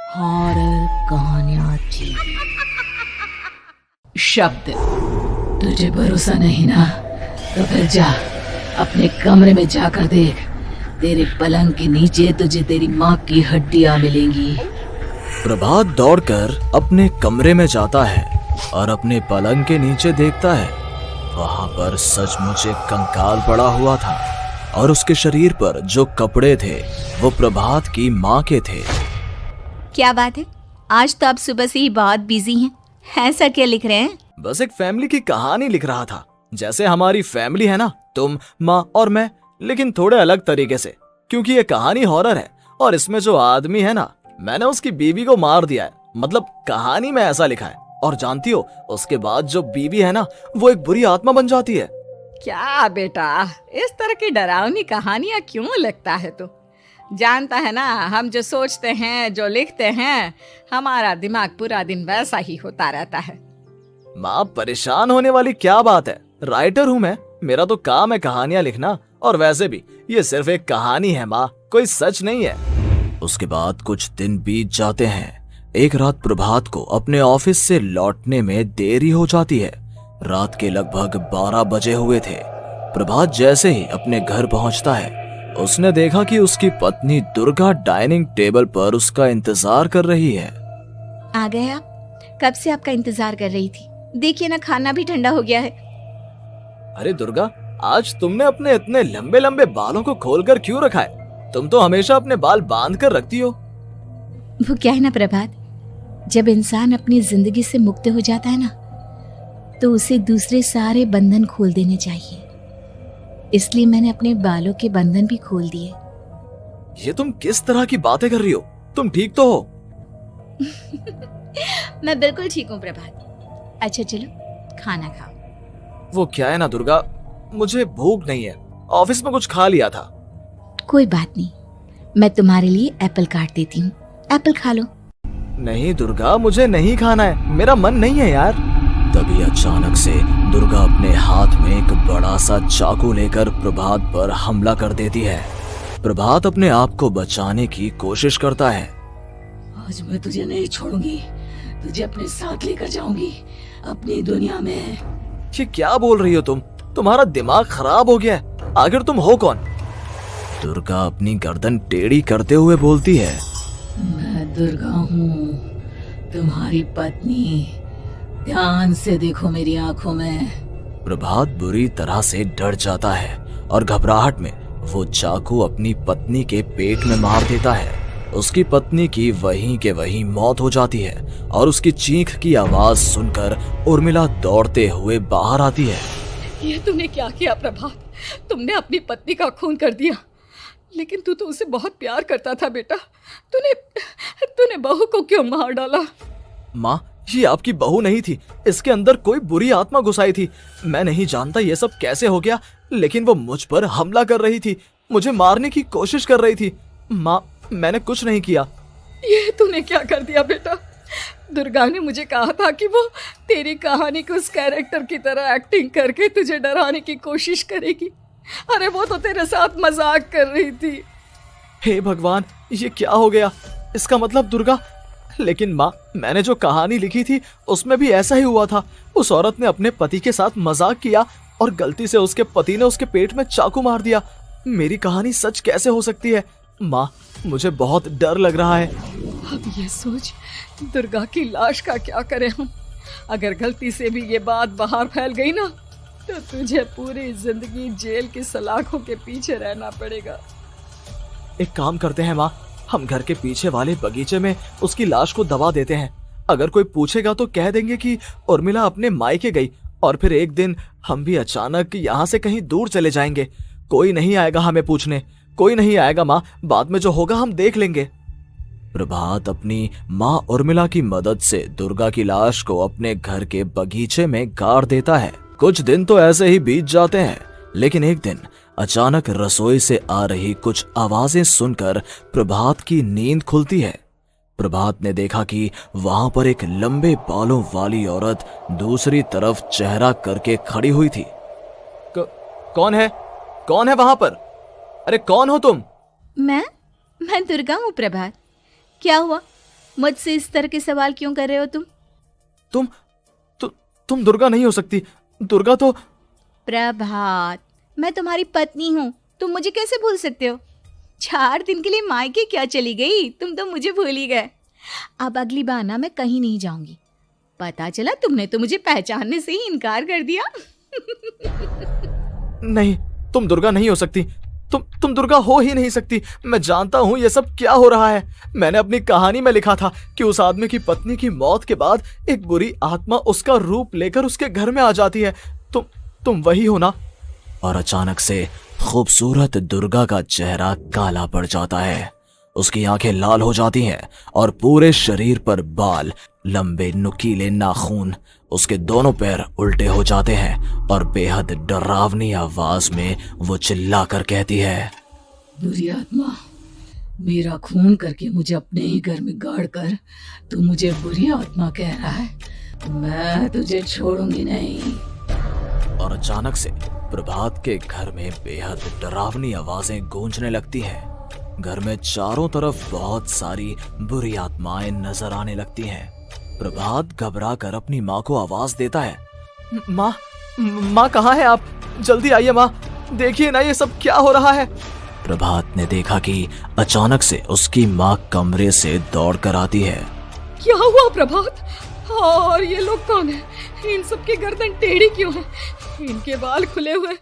Horror कहानियां TV. शब्द। तुझे भरोसा नहीं ना, तो फिर जा अपने कमरे में जाकर देख। तेरे पलंग के नीचे तुझे तेरी माँ की हड्डियां मिलेंगी। प्रभात दौड़कर अपने कमरे में जाता है और अपने पलंग के नीचे देखता है। वहां पर सचमुच एक कंकाल पड़ा हुआ था और उसके शरीर पर जो कपड़े थे वो प्रभात की माँ के थे। क्या बात है, आज तो आप सुबह से ही बहुत बिजी हैं। ऐसा क्या लिख रहे हैं? बस एक फैमिली की कहानी लिख रहा था। जैसे हमारी फैमिली है ना, तुम, माँ और मैं, लेकिन थोड़े अलग तरीके से, क्योंकि ये कहानी हॉरर है और इसमें जो आदमी है ना, मैंने उसकी बीवी को मार दिया है। मतलब कहानी में ऐसा लिखा है। और जानती हो, उसके बाद जो बीवी है ना, वो एक बुरी आत्मा बन जाती है। क्या बेटा, इस तरह की डरावनी कहानियां क्यों लिखता है तू? जानता है ना, हम जो सोचते हैं, जो लिखते हैं, हमारा दिमाग पूरा दिन वैसा ही होता रहता है। माँ, परेशान होने वाली क्या बात है? राइटर हूँ मैं, मेरा तो काम है कहानियां लिखना। और वैसे भी ये सिर्फ एक कहानी है माँ, कोई सच नहीं है। उसके बाद कुछ दिन बीत जाते हैं। एक रात प्रभात को अपने ऑफिस से लौटने में देरी हो जाती है। रात के लगभग 12 बजे हुए थे। प्रभात जैसे ही अपने घर पहुंचता है, उसने देखा कि उसकी पत्नी दुर्गा डाइनिंग टेबल पर उसका इंतजार कर रही है। आ गए आप? कब से आपका इंतजार कर रही थी। देखिए ना, खाना भी ठंडा हो गया है। अरे दुर्गा, आज तुमने अपने इतने लंबे लंबे बालों को खोलकर क्यों रखा है? तुम तो हमेशा अपने बाल बांध कर रखती हो। वो क्या है ना प्रभात, जब इंसान अपनी जिंदगी से मुक्त हो जाता है ना, तो उसे दूसरे सारे बंधन खोल देने चाहिए। इसलिए मैंने अपने बालों के बंधन भी खोल दिए। ये तुम किस तरह की बातें कर रही हो? तुम ठीक तो हो? मैं बिल्कुल ठीक हूँ प्रभात। अच्छा चलो खाना खाओ। वो क्या है ना दुर्गा, मुझे भूख नहीं है। ऑफिस में कुछ खा लिया था। कोई बात नहीं, मैं तुम्हारे लिए एप्पल काट देती हूँ, एप्पल खा लो। नहीं दुर्गा, मुझे नहीं खाना है, मेरा मन नहीं है यार। तभी अचानक से दुर्गा अपने हाथ में एक बड़ा सा चाकू लेकर प्रभात पर हमला कर देती है। प्रभात अपने आप को बचाने की कोशिश करता है। आज मैं तुझे नहीं छोड़ूंगी, तुझे अपने साथ लेकर जाऊंगी अपनी दुनिया में। ये क्या बोल रही हो तुम? तुम्हारा दिमाग खराब हो गया है। आखिर तुम हो कौन? दुर्गा अपनी गर्दन टेढ़ी करते हुए बोलती है। मैं दुर्गा हूँ, तुम्हारी पत्नी। ध्यान से देखो मेरी आंखों में। प्रभात बुरी तरह से डर जाता है और घबराहट में वो चाकू अपनी पत्नी के पेट में मार देता है। उसकी पत्नी की वहीं के वहीं मौत हो जाती है और उसकी चीख की आवाज सुनकर उर्मिला दौड़ते हुए बाहर आती है। ये तूने क्या किया प्रभात? तुमने अपनी पत्नी का खून कर दिया। लेकिन तू तो उसे बहुत प्यार करता था बेटा। तूने बहू को क्यों मार डाला? माँ, ये आपकी बहू नहीं थी, इसके अंदर कोई बुरी आत्मा घुसाई थी। मैं नहीं जानता ये सब कैसे हो गया, लेकिन वो मुझ पर हमला कर रही थी, मुझे मारने की कोशिश कर रही थी। माँ, मैंने कुछ नहीं किया। ये तूने क्या कर दिया बेटा? दुर्गा ने मुझे कहा था कि वो तेरी कहानी को उस कैरेक्टर की तरह एक्टिंग करके तुझे डराने की कोशिश करेगी। अरे वो तो तेरे साथ मजाक कर रही थी। हे भगवान, ये क्या हो गया? इसका मतलब दुर्गा। लेकिन माँ, मैंने जो कहानी लिखी थी उसमें भी ऐसा ही हुआ था। उस औरत ने अपने पति के साथ मजाक किया और गलती से उसके पति ने उसके पेट में चाकू मार दिया। मेरी कहानी सच कैसे हो सकती है? माँ, मुझे बहुत डर लग रहा है। अब ये सोच, दुर्गा की लाश का क्या करें हम? अगर गलती से भी ये बात बाहर फैल गई ना, तो तुझे पूरी जिंदगी जेल की सलाखों के पीछे रहना पड़ेगा। एक काम करते हैं माँ, हम घर के पीछे वाले बगीचे में उसकी लाश को दबा देते हैं। अगर कोई पूछेगा तो कह देंगे कि उर्मिला अपने मायके गई और फिर एक दिन हम भी अचानक यहाँ से कहीं दूर चले जाएंगे। कोई नहीं आएगा हमें पूछने, कोई नहीं आएगा माँ, बाद में जो होगा हम देख लेंगे। प्रभात अपनी माँ उर्मिला की मदद से दुर्गा की लाश को अपने घर के बगीचे में गाड़ देता है। कुछ दिन तो ऐसे ही बीत जाते हैं, लेकिन एक दिन अचानक रसोई से आ रही कुछ आवाजें सुनकर प्रभात की नींद खुलती है। प्रभात ने देखा कि वहां पर एक लंबे बालों वाली औरत दूसरी तरफ चेहरा करके खड़ी हुई थी। कौन है? कौन है वहां पर? अरे कौन हो तुम? मैं दुर्गा हूँ प्रभात। क्या हुआ? मुझसे इस तरह के सवाल क्यों कर रहे हो तुम? तुम दुर्गा नहीं हो सकती। दुर्गा तो प्रभात, मैं तुम्हारी पत्नी हूँ, तुम मुझे कैसे भूल सकते हो? 4 दिन के लिए मायके क्या चली गई, तुम तो मुझे भूल ही गए। अब अगली बार ना मैं कहीं नहीं जाऊंगी। पता चला तुमने तो मुझे पहचानने से ही इनकार कर दिया। नहीं, तुम दुर्गा नहीं हो सकती। तुम दुर्गा हो ही नहीं सकती। मैं जानता हूँ ये सब क्या हो रहा है। मैंने अपनी कहानी में लिखा था कि उस आदमी की पत्नी की मौत के बाद एक बुरी आत्मा उसका रूप लेकर उसके घर में आ जाती है। तुम वही हो ना? और अचानक से खूबसूरत दुर्गा का चेहरा काला पड़ जाता है। उसकी आंखें लाल हो जाती हैं और पूरे शरीर पर बाल, लंबे नुकीले नाखून, उसके दोनों पैर उल्टे हो जाते हैं और बेहद डरावनी आवाज में वो चिल्लाकर कहती है, बुरी आत्मा, मेरा खून करके मुझे अपने ही घर में गाड़ कर तू मुझे बुरी आत्मा कह रहा है? मैं तुझे छोड़ूंगी नहीं। और अचानक से प्रभात के घर में बेहद डरावनी आवाजें गूंजने लगती हैं। घर में चारों तरफ बहुत सारी बुरी आत्माएं नजर आने लगती हैं। प्रभात घबरा कर अपनी माँ को आवाज देता है, माँ कहाँ है आप? जल्दी आइए माँ, देखिए ना ये सब क्या हो रहा है। प्रभात ने देखा कि अचानक से उसकी माँ कमरे से दौड़ कर आती है। क्या हुआ प्रभात? और ये लोग कौन है? इन सब की गर्दन टेढ़ी क्यों है? इनके बाल खुले हुए।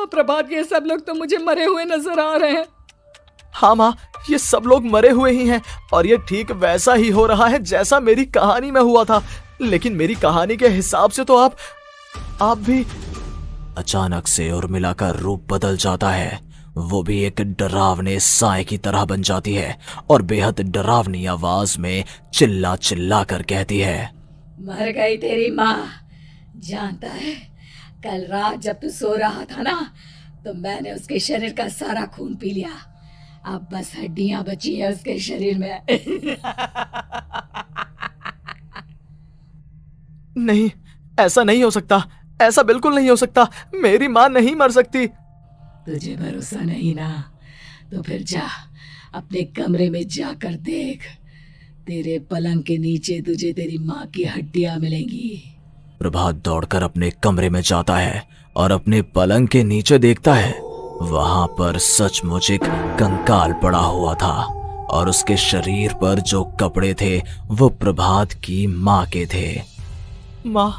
प्रभात, ये सब लोग तो मुझे मरे हुए नजर आ रहे हैं। हाँ माँ, ये सब लोग मरे हुए ही हैं और ये ठीक वैसा ही हो रहा है जैसा मेरी कहानी में हुआ था। लेकिन मेरी कहानी के हिसाब से तो आप भी। अचानक से उर्मिला का रूप बदल जाता है। वो भी एक डरावने साए की तरह बन जाती है और बेहद डरावनी आवाज में चिल्ला चिल्ला कर कहती है, मर गई तेरी माँ। जानता है, कल रात जब तू सो रहा था ना, तो मैंने उसके शरीर का सारा खून पी लिया। अब बस हड्डियां बची है उसके शरीर में। नहीं, ऐसा नहीं हो सकता। ऐसा बिल्कुल नहीं हो सकता। मेरी माँ नहीं मर सकती। तुझे भरोसा नहीं ना? तो फिर जा, अपने कमरे में जाकर देख। तेरे पलंग के नीचे तुझे तेरी माँ की हड्डियां मिलेंगी। प्रभात दौड़कर अपने कमरे में जाता है और अपने पलंग के नीचे देखता है। वहां पर सचमुच एक कंकाल पड़ा हुआ था और उसके शरीर पर जो कपड़े थे वो प्रभात की माँ के थे। माँ,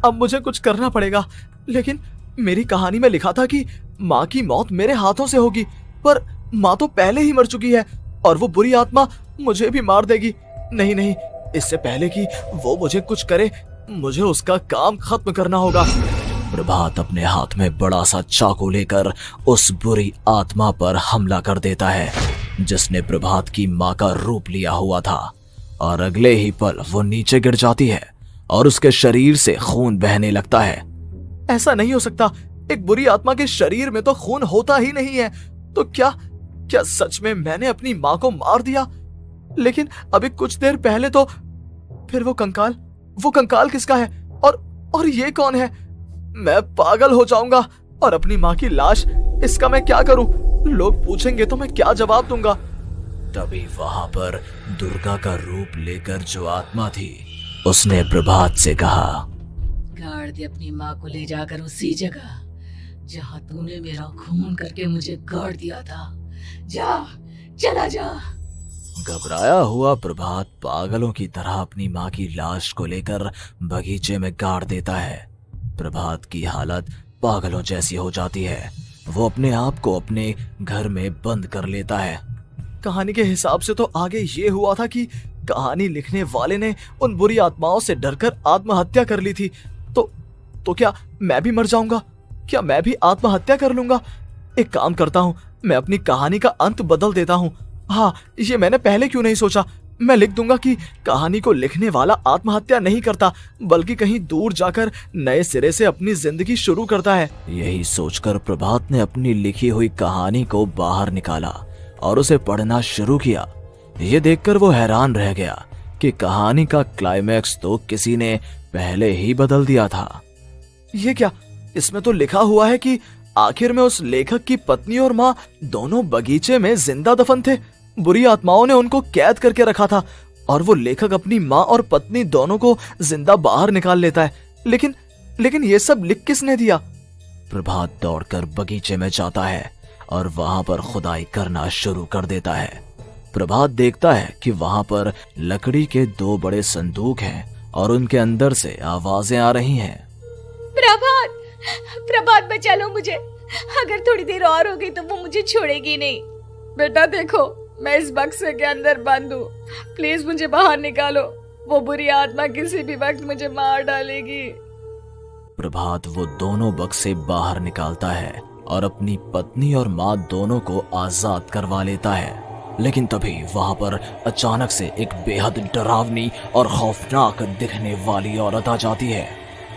अब मुझे कुछ करना पड़ेगा। लेकिन मेरी कहानी में लिखा था कि माँ की मौत मेरे हाथों से होगी, पर माँ तो पहले ही मर चुकी है और वो बुरी आत्मा मुझे भी मार देगी। नहीं नहीं, इससे पहले कि वो मुझे कुछ करे, मुझे उसका काम खत्म करना होगा। प्रभात अपने हाथ में बड़ा सा चाकू लेकर उस बुरी आत्मा पर हमला कर देता है जिसने प्रभात की माँ का रूप लिया हुआ था, और अगले ही पल वो नीचे गिर जाती है और उसके शरीर से खून बहने लगता है। ऐसा नहीं हो सकता। एक बुरी आत्मा के शरीर में तो खून होता ही नहीं है। तो क्या सच में मैंने अपनी माँ को मार दिया? लेकिन अभी कुछ देर पहले तो फिर वो कंकाल किसका है? और ये कौन है? मैं पागल हो जाऊंगा। और अपनी माँ की लाश, इसका मैं क्या करूं? लोग पूछेंगे तो मैं क्या जवाब दूंगा? तभी वहां पर दुर्गा का रूप लेकर जो आत्मा थी उसने प्रभात से कहा, गाड़ दे अपनी माँ को ले जाकर उसी जगह जहाँ तूने मेरा खून करके मुझे गाड़ दिया था। जा, चला जा। घबराया हुआ प्रभात पागलों की तरह अपनी माँ की लाश को लेकर बगीचे में गाड़ देता है। प्रभात की हालत पागलों जैसी हो जाती है। वो अपने आप को अपने घर में बंद कर लेता है। कहानी के हिसाब से तो आगे ये हुआ था कि कहानी लिखने वाले ने उन बुरी आत्माओं से डरकर आत्महत्या कर ली थी। तो क्या मैं भी मर जाऊंगा? क्या मैं भी आत्महत्या कर लूंगा? एक काम करता हूँ, मैं अपनी कहानी का अंत बदल देता हूँ। हाँ, ये मैंने पहले क्यों नहीं सोचा। मैं लिख दूंगा कि कहानी को लिखने वाला आत्महत्या नहीं करता, बल्कि कहीं दूर जाकर नए सिरे से अपनी जिंदगी शुरू करता है। यही सोचकर प्रभात ने अपनी लिखी हुई कहानी को बाहर निकाला और उसे पढ़ना शुरू किया। ये देखकर वो हैरान रह गया कि कहानी का क्लाइमैक्स तो किसी ने पहले ही बदल दिया था। ये क्या? इसमें तो लिखा हुआ है कि आखिर में उस लेखक की पत्नी और माँ दोनों बगीचे में जिंदा दफन थे। बुरी आत्माओं ने उनको कैद करके रखा था और वो लेखक अपनी माँ और पत्नी दोनों को जिंदा बाहर निकाल लेता है। लेकिन ये सब लिख किसने दिया? प्रभात दौड़कर बगीचे में जाता है और वहां पर खुदाई करना शुरू कर देता है। प्रभात देखता है कि वहां पर लकड़ी के 2 बड़े संदूक हैं और उनके अंदर से आवाजें आ रही हैं। प्रभात बचा लो मुझे, अगर थोड़ी देर और हो गई तो वो मुझे छोड़ेगी नहीं। बेटा देखो, मैं इस बक्से के अंदर बंद हूँ, प्लीज मुझे बाहर निकालो, वो बुरी आत्मा किसी भी वक्त मुझे मार डालेगी। प्रभात वो दोनों बक्से बाहर निकालता है और अपनी पत्नी और माँ दोनों को आजाद करवा लेता है। लेकिन तभी वहां पर अचानक से एक बेहद डरावनी और खौफनाक दिखने वाली औरत आ जाती है।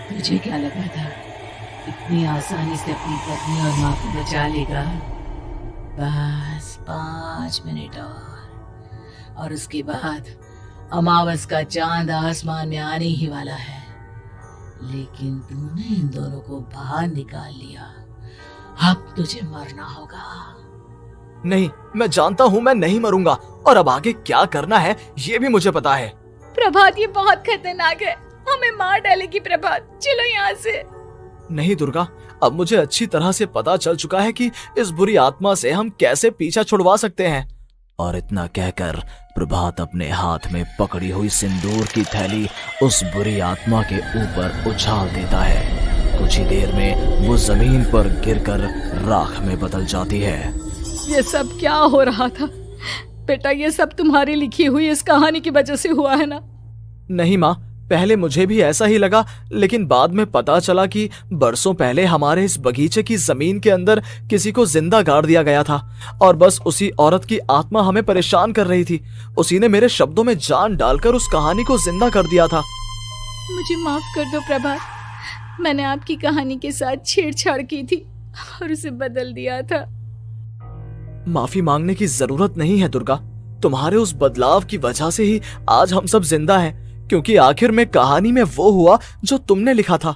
तुझे क्या लगा था इतनी आसानी से अपनी पत्नी और माँ को बचा लेगा? बस 5 मिनट और उसके बाद अमावस का चांद आसमान में आने ही वाला है। लेकिन तूने इन दोनों को बाहर निकाल लिया, अब तुझे मरना होगा। नहीं, मैं जानता हूँ मैं नहीं मरूंगा, और अब आगे क्या करना है ये भी मुझे पता है। प्रभात ये बहुत खतरनाक है, हमें मार डालेगी प्रभात, चलो यहाँ से। नहीं दुर्गा, अब मुझे अच्छी तरह से पता चल चुका है कि इस बुरी आत्मा से हम कैसे पीछा छुड़वा सकते हैं। और इतना कहकर प्रभात अपने हाथ में पकड़ी हुई सिंदूर की थैली उस बुरी आत्मा के ऊपर उछाल देता है। कुछ ही देर में वो जमीन पर गिरकर राख में बदल जाती है। ये सब क्या हो रहा था बेटा? ये सब तुम्हारी लिखी हुई इस कहानी की वजह से हुआ है ना? नहीं माँ, पहले मुझे भी ऐसा ही लगा, लेकिन बाद में पता चला कि बरसों पहले हमारे इस बगीचे की जमीन के अंदर किसी को जिंदा गाड़ दिया गया था और बस उसी औरत की आत्मा हमें परेशान कर रही थी। उसी ने मेरे शब्दों में जान डालकर उस कहानी को जिंदा कर दिया था। मुझे माफ कर दो प्रभात, मैंने आपकी कहानी के साथ छेड़छाड़ की थी और उसे बदल दिया था। माफी मांगने की जरूरत नहीं है दुर्गा, तुम्हारे उस बदलाव की वजह से ही आज हम सब जिंदा हैं, क्योंकि आखिर में कहानी में वो हुआ जो तुमने लिखा था।